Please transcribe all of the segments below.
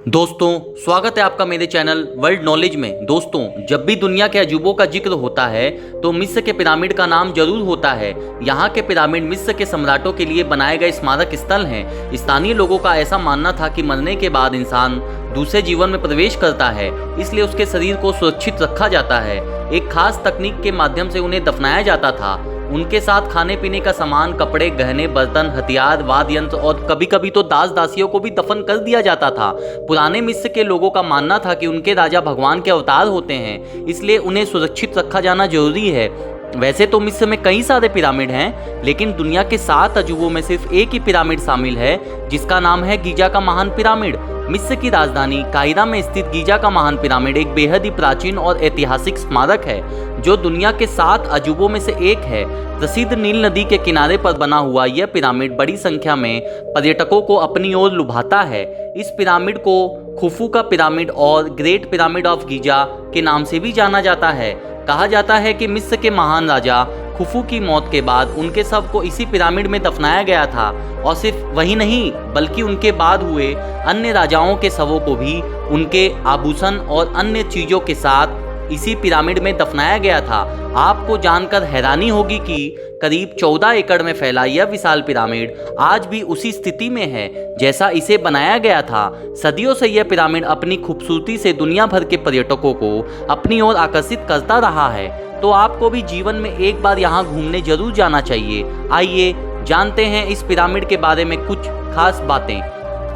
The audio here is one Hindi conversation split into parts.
दोस्तों स्वागत है आपका मेरे चैनल वर्ल्ड नॉलेज में। दोस्तों जब भी दुनिया के अजूबों का जिक्र होता है तो मिस्र के पिरामिड का नाम जरूर होता है। यहाँ के पिरामिड मिस्र के सम्राटों के लिए बनाए गए स्मारक स्थल हैं। स्थानीय लोगों का ऐसा मानना था कि मरने के बाद इंसान दूसरे जीवन में प्रवेश करता है, इसलिए उसके शरीर को सुरक्षित रखा जाता है। एक खास तकनीक के माध्यम से उन्हें दफनाया जाता था। उनके साथ खाने पीने का सामान, कपड़े, गहने, बर्तन, हथियार, वाद्य यंत्र और कभी कभी तो दास दासियों को भी दफन कर दिया जाता था। पुराने मिस्र के लोगों का मानना था कि उनके राजा भगवान के अवतार होते हैं, इसलिए उन्हें सुरक्षित रखा जाना जरूरी है। वैसे तो मिस्र में कई सारे पिरामिड हैं, लेकिन दुनिया के 7 अजूबों में सिर्फ एक ही पिरामिड शामिल है, जिसका नाम है गीजा का महान पिरामिड। मिस्र की राजधानी काहिरा में स्थित गीजा का महान पिरामिड एक बेहद ही प्राचीन और ऐतिहासिक स्मारक है, जो दुनिया के 7 अजूबों में से एक है। प्रसिद्ध नील नदी के किनारे पर बना हुआ यह पिरामिड बड़ी संख्या में पर्यटकों को अपनी ओर लुभाता है। इस पिरामिड को खुफू का पिरामिड और ग्रेट पिरामिड ऑफ गीजा के नाम से भी जाना जाता है। कहा जाता है कि मिस्र के महान राजा खुफू की मौत के बाद उनके शव को इसी पिरामिड में दफनाया गया था, और सिर्फ वही नहीं बल्कि उनके बाद हुए अन्य राजाओं के शवों को भी उनके आभूषण और अन्य चीज़ों के साथ इसी पिरामिड में दफनाया गया था। आपको जानकर हैरानी होगी कि करीब 14 एकड़ में फैला यह विशाल पिरामिड आज भी उसी स्थिति में है जैसा इसे बनाया गया था। सदियों से यह पिरामिड अपनी खूबसूरती से दुनिया भर के पर्यटकों को अपनी ओर आकर्षित करता रहा है, तो आपको भी जीवन में एक बार यहाँ घूमने जरूर जाना चाहिए। आइए जानते हैं इस पिरामिड के बारे में कुछ खास बातें।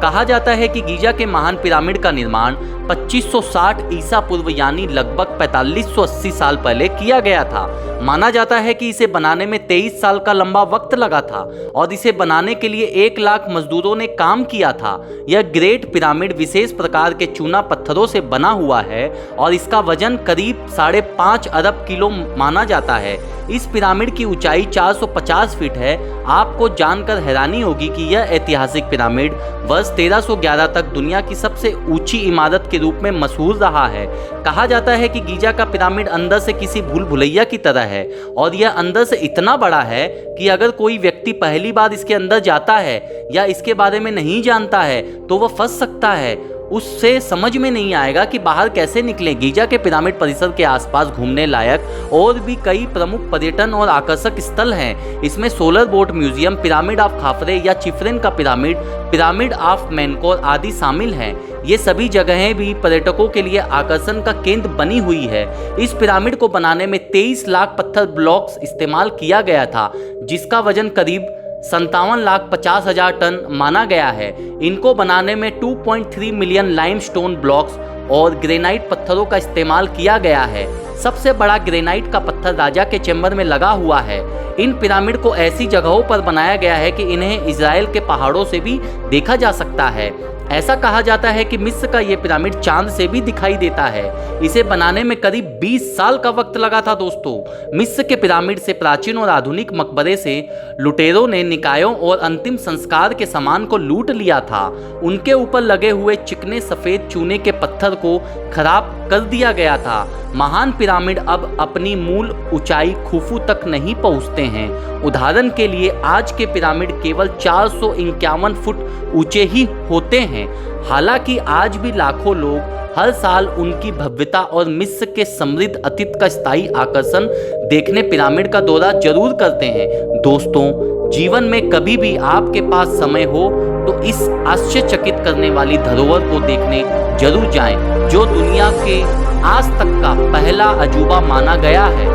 कहा जाता है कि गीजा के महान पिरामिड का निर्माण 2560 ईसा पूर्व यानी लगभग 4580 साल पहले किया गया था। माना जाता है कि इसे बनाने में 23 साल का लंबा वक्त लगा था और इसे बनाने के लिए 1 लाख मजदूरों ने काम किया था। यह ग्रेट पिरामिड विशेष प्रकार के चूना पत्थरों से बना हुआ है और इसका वजन करीब 5.5 अरब किलो माना जाता है। इस पिरामिड की ऊंचाई 450 फीट है। आपको जानकर हैरानी होगी कि यह ऐतिहासिक पिरामिड वर्ष 1311 तक दुनिया की सबसे ऊंची इमारत के रूप में मशहूर रहा है। कहा जाता है कि गीजा का पिरामिड अंदर से किसी भूल भुलैया की तरह है, और यह अंदर से इतना बड़ा है कि अगर कोई व्यक्ति पहली बार इसके अंदर जाता है या इसके बारे में नहीं जानता है तो वह फंस सकता है। उससे समझ में नहीं आएगा कि बाहर कैसे निकले। गीजा के पिरामिड परिसर के आसपास घूमने लायक और भी कई प्रमुख पर्यटन और आकर्षक स्थल हैं। इसमें solar boat museum, pyramid of खाफरे या चिफ्रेन का पिरामिड, पिरामिड ऑफ मेनकोर आदि शामिल हैं। ये सभी जगहें भी पर्यटकों के लिए आकर्षण का केंद्र बनी हुई है। इस पिरामिड को बनाने में 23 लाख पत्थर ब्लॉक्स इस्तेमाल किया गया था, जिसका वजन करीब 57,50,000 टन माना गया है। इनको बनाने में 2.3 मिलियन लाइमस्टोन ब्लॉक्स और ग्रेनाइट पत्थरों का इस्तेमाल किया गया है। सबसे बड़ा ग्रेनाइट का पत्थर राजा के चैम्बर में लगा हुआ है। इन पिरामिड को ऐसी जगहों पर बनाया गया है कि इन्हें इजराइल के पहाड़ों से भी देखा जा सकता है। ऐसा कहा जाता है कि मिस्र का ये पिरामिड चांद से भी दिखाई देता है। इसे बनाने में करीब 20 साल का वक्त लगा था। दोस्तों मिस्र के पिरामिड से प्राचीन और आधुनिक मकबरे से लुटेरों ने निकायों और अंतिम संस्कार के सामान को लूट लिया था। उनके ऊपर लगे हुए चिकने सफेद चूने के पत्थर को खराब कर दिया गया था। महान पिरामिड अब अपनी मूल ऊंचाई खुफू तक नहीं पहुंचते हैं। उदाहरण के लिए आज के पिरामिड केवल 451 फुट ऊंचे ही होते हैं। हालांकि आज भी लाखों लोग हर साल उनकी भव्यता और मिस्र के समृद्ध अतीत का स्थायी आकर्षण देखने पिरामिड का दौरा जरूर करते हैं। दोस्तों जीवन में कभी भी आपके पास समय हो तो इस आश्चर्यचकित करने वाली धरोहर को देखने जरूर जाएं, जो दुनिया के आज तक का पहला अजूबा माना गया है।